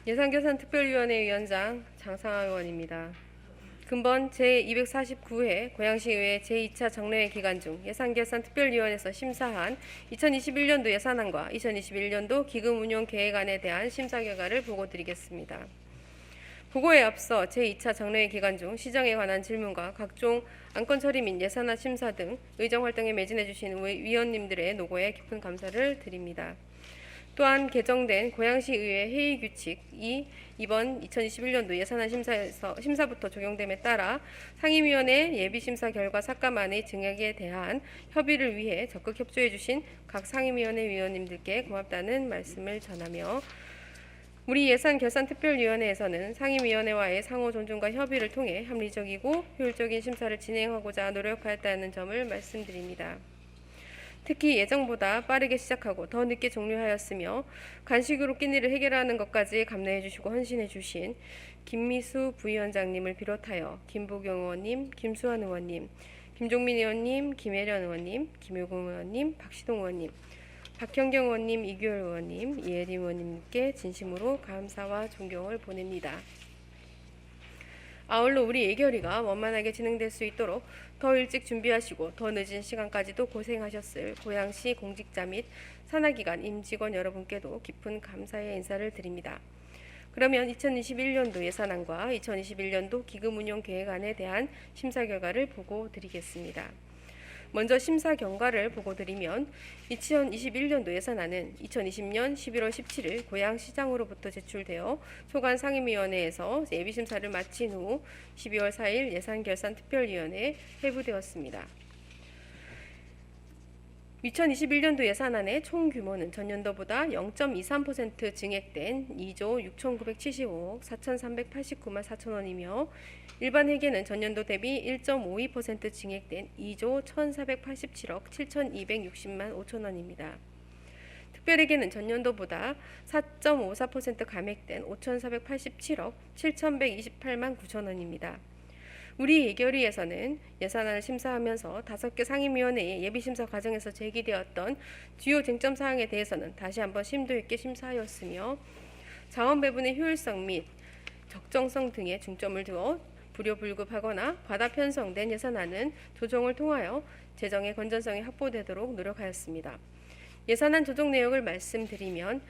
예산결산특별위원회 위원장 장상하 의원입니다. 금번 제249회 고양시의회 제2차 정례회 기간 중 예산결산특별위원회에서 심사한 2021년도 예산안과 2021년도 기금운용계획안에 대한 심사 결과를 보고드리겠습니다. 보고에 앞서 제2차 정례회 기간 중 시정에 관한 질문과 각종 안건 처리 및 예산안 심사 등 의정활동에 매진해 주신 위원님들의 노고에 깊은 감사를 드립니다. 또한 개정된 고양시의회 회의규칙이 이번 2021년도 예산안 심사부터 적용됨에 따라 상임위원회 예비심사 결과 삭감안의 증액에 대한 협의를 위해 적극 협조해 주신 각 상임위원회 위원님들께 고맙다는 말씀을 전하며 우리 예산결산특별위원회에서는 상임위원회와의 상호 존중과 협의를 통해 합리적이고 효율적인 심사를 진행하고자 노력하였다는 점을 말씀드립니다. 특히 예정보다 빠르게 시작하고 더 늦게 종료하였으며 간식으로 낀 일을 해결하는 것까지 감내해 주시고 헌신해 주신 김미수 부위원장님을 비롯하여 김보경 의원님, 김수환 의원님, 김종민 의원님, 김혜련 의원님, 김효금 의원님, 박시동 의원님, 박현경 의원님, 이규열 의원님, 이혜림 의원님께 진심으로 감사와 존경을 보냅니다. 아울러 우리 예결위가 원만하게 진행될 수 있도록 더 일찍 준비하시고 더 늦은 시간까지도 고생하셨을 고양시 공직자 및 산하기관 임직원 여러분께도 깊은 감사의 인사를 드립니다. 그러면 2021년도 예산안과 2021년도 기금운용계획안에 대한 심사 결과를 보고 드리겠습니다. 먼저 심사 경과를 보고 드리면 2021년도 예산안은 2020년 11월 17일 고양시장으로부터 제출되어 소관 상임위원회에서 예비심사를 마친 후 12월 4일 예산결산특별위원회에 회부되었습니다. 2021년도 예산안의 총 규모는 전년도보다 0.23% 증액된 2조 6,975억 4,389만 4천 원이며 일반 회계는 전년도 대비 1.52% 증액된 2조 1,487억 7,260만 5천 원입니다. 특별회계는 전년도보다 4.54% 감액된 5,487억 7,128만 9천 원입니다. 우리 예결위에서는 예산안을 심사하면서 5개 상임위원회의 예비심사 과정에서 제기되었던 주요 쟁점 사항에 대해서는 다시 한번 심도 있게 심사하였으며 자원 배분의 효율성 및 적정성 등에 중점을 두어 불효불급하거나 과다 편성된 예산안은 조정을 통하여 재정의 건전성이 확보되도록 노력하였습니다. 예산안 조정 내역을 말씀드리면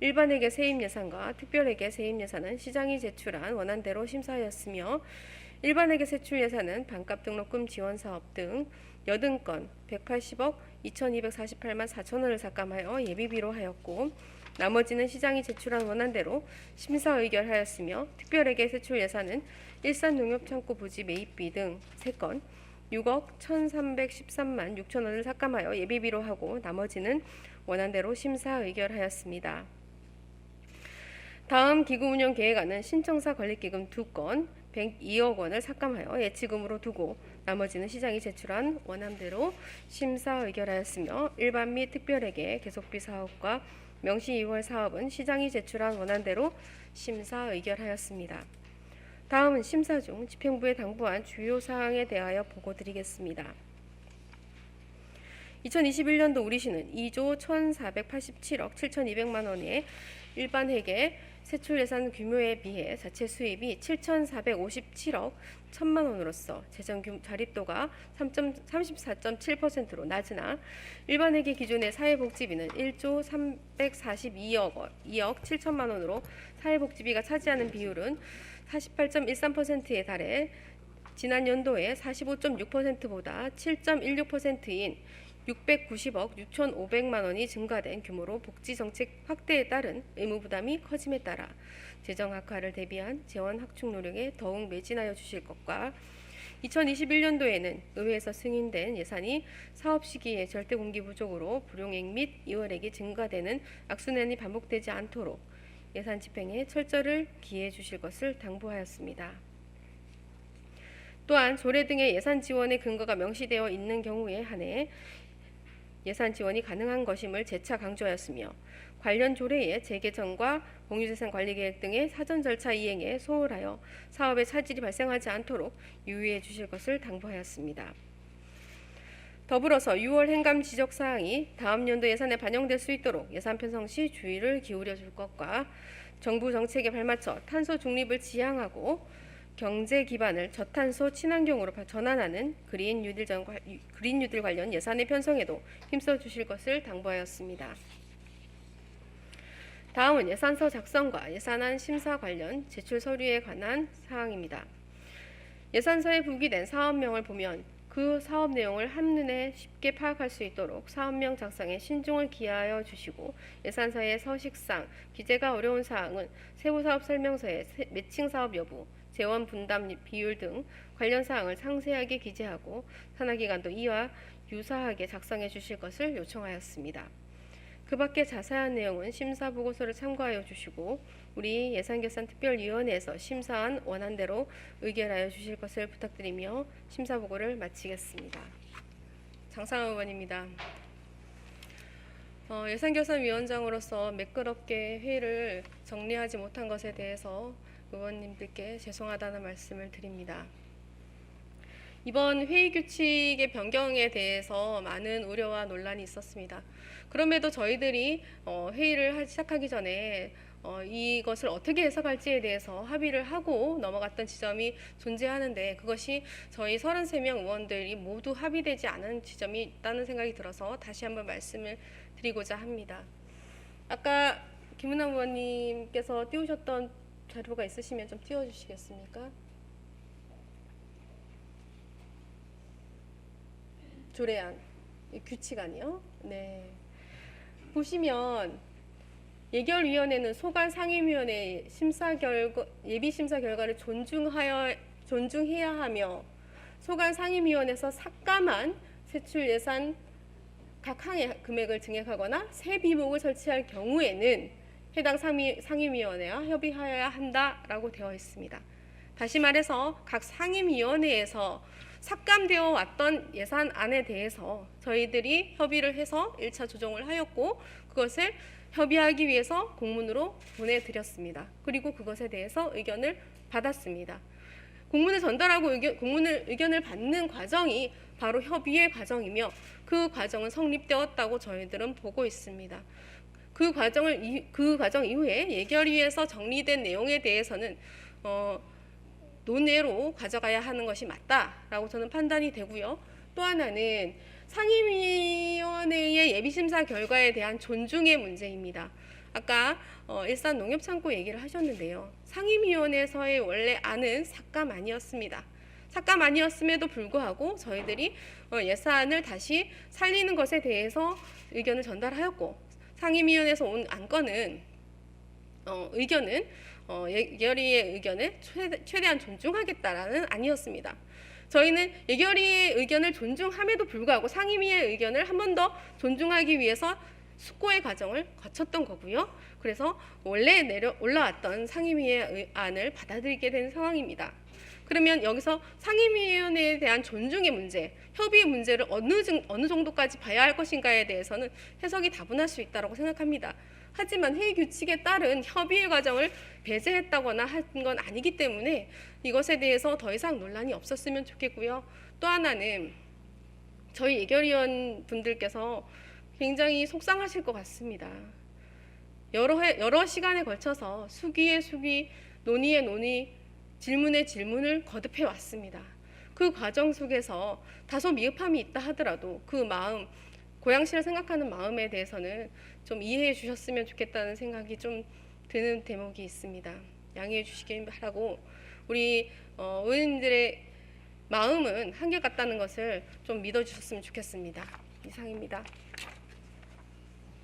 일반회계 세입 예산과 특별회계 세입 예산은 시장이 제출한 원안대로 심사하였으며 일반회계 세출 예산은 반값 등록금 지원 사업 등 80건 180억 2,248만 4천 원을 삭감하여 예비비로 하였고 나머지는 시장이 제출한 원안대로 심사 의결하였으며 특별회계 세출 예산은 일산농협창고 부지 매입비 등 3건 6억 1,313만 6천 원을 삭감하여 예비비로 하고 나머지는 원안대로 심사 의결하였습니다. 다음 기금운용계획안은 신청사 건립기금 2건 102억 원을 삭감하여 예치금으로 두고 나머지는 시장이 제출한 원안대로 심사 의결하였으며 일반 및 특별회계 계속비 사업과 명시 2월 사업은 시장이 제출한 원안대로 심사 의결하였습니다. 다음은 심사 중 집행부에 당부한 주요 사항에 대하여 보고드리겠습니다. 2021년도 우리시는 2조 1,487억 7,200만 원의 일반 회계 세출 예산 규모에 비해 자체 수입이 7,457억 1천만 원으로서 재정 자립도가 34.7%로 낮으나 일반 회계 기준의 사회복지비는 1조 342억 2억 7천만 원으로 사회복지비가 차지하는 비율은 48.13%에 달해 지난 연도의 45.6%보다 7.16%인 690억 6,500만 원이 증가된 규모로 복지정책 확대에 따른 의무부담이 커짐에 따라 재정 악화를 대비한 재원 확충 노력에 더욱 매진하여 주실 것과 2021년도에는 의회에서 승인된 예산이 사업 시기에 절대 공기 부족으로 불용액 및 이월액이 증가되는 악순환이 반복되지 않도록 예산 집행에 철저를 기해해 주실 것을 당부하였습니다. 또한 조례 등의 예산 지원의 근거가 명시되어 있는 경우에 한해 예산 지원이 가능한 것임을 재차 강조하였으며 관련 조례의 재개정과 공유재산 관리계획 등의 사전 절차 이행에 소홀하여 사업에 차질이 발생하지 않도록 유의해 주실 것을 당부하였습니다. 더불어서 6월 행감 지적 사항이 다음 연도 예산에 반영될 수 있도록 예산 편성 시 주의를 기울여 줄 것과 정부 정책에 발맞춰 탄소 중립을 지향하고 경제 기반을 저탄소 친환경으로 전환하는 그린 뉴딜 관련 예산의 편성에도 힘써 주실 것을 당부하였습니다. 다음은 예산서 작성과 예산안 심사 관련 제출 서류에 관한 사항입니다. 예산서에 부기된 사업명을 보면 그 사업 내용을 한눈에 쉽게 파악할 수 있도록 사업명 작성에 신중을 기하여 주시고, 예산서의 서식상 기재가 어려운 사항은 세부사업 설명서에 매칭 사업 여부, 재원 분담 비율 등 관련 사항을 상세하게 기재하고 산하기관도 이와 유사하게 작성해 주실 것을 요청하였습니다. 그 밖에 자세한 내용은 심사보고서를 참고하여 주시고 우리 예산결산특별위원회에서 심사한 원안대로 의결하여 주실 것을 부탁드리며 심사보고를 마치겠습니다. 장상환 의원입니다. 예산결산위원장으로서 매끄럽게 회의를 정리하지 못한 것에 대해서 의원님들께 죄송하다는 말씀을 드립니다. 이번 회의 규칙의 변경에 대해서 많은 우려와 논란이 있었습니다. 그럼에도 저희들이 회의를 시작하기 전에 이것을 어떻게 해석할지에 대해서 합의를 하고 넘어갔던 지점이 존재하는데, 그것이 저희 33명 의원들이 모두 합의되지 않은 지점이 있다는 생각이 들어서 다시 한번 말씀을 드리고자 합니다. 아까 김은남 의원님께서 띄우셨던 자료가 있으시면 좀 띄워주시겠습니까? 조례안, 규칙안이요. 네. 보시면 예결위원회는 소관 상임위원회 예비 심사 결과를 존중해야 하며, 소관 상임위원회에서 삭감한 세출 예산 각 항의 금액을 증액하거나 새 비목을 설치할 경우에는 해당 상임위원회와 협의하여야 한다라고 되어 있습니다. 다시 말해서 각 상임위원회에서 삭감되어 왔던 예산안에 대해서 저희들이 협의를 해서 1차 조정을 하였고, 그것을 협의하기 위해서 공문으로 보내드렸습니다. 그리고 그것에 대해서 의견을 받았습니다. 공문을 전달하고 의견을 받는 과정이 바로 협의의 과정이며, 그 과정은 성립되었다고 저희들은 보고 있습니다. 그 과정 이후에 예결위에서 정리된 내용에 대해서는 논외로 가져가야 하는 것이 맞다라고 저는 판단이 되고요. 또 하나는 상임위원회의 예비심사 결과에 대한 존중의 문제입니다. 아까 일산 농협창고 얘기를 하셨는데요. 상임위원회에서의 원래 안은 삭감 아니었습니다. 삭감 아니었음에도 불구하고 저희들이 예산을 다시 살리는 것에 대해서 의견을 전달하였고, 상임위원회에서 온 안건은 의견은 예결위의 의견을 최대한 존중하겠다라는 아니었습니다. 저희는 예결위의 의견을 존중함에도 불구하고 상임위의 의견을 한 번 더 존중하기 위해서 숙고의 과정을 거쳤던 거고요. 그래서 원래 올라왔던 상임위의 안을 받아들이게 된 상황입니다. 그러면 여기서 상임위원회에 대한 존중의 문제, 협의의 문제를 어느 정도까지 봐야 할 것인가에 대해서는 해석이 다분할 수 있다고 생각합니다. 하지만 회의 규칙에 따른 협의의 과정을 배제했다거나 한 건 아니기 때문에 이것에 대해서 더 이상 논란이 없었으면 좋겠고요. 또 하나는 저희 예결위원 분들께서 굉장히 속상하실 것 같습니다. 여러 시간에 걸쳐서 수기에 수기, 논의에 논의, 질문에 질문을 거듭해 왔습니다. 그 과정 속에서 다소 미흡함이 있다 하더라도 그 마음, 고양시를 생각하는 마음에 대해서는 좀 이해해 주셨으면 좋겠다는 생각이 좀 드는 대목이 있습니다. 양해해 주시길 바라고, 우리 의원님들의 마음은 한결같다는 것을 좀 믿어주셨으면 좋겠습니다. 이상입니다.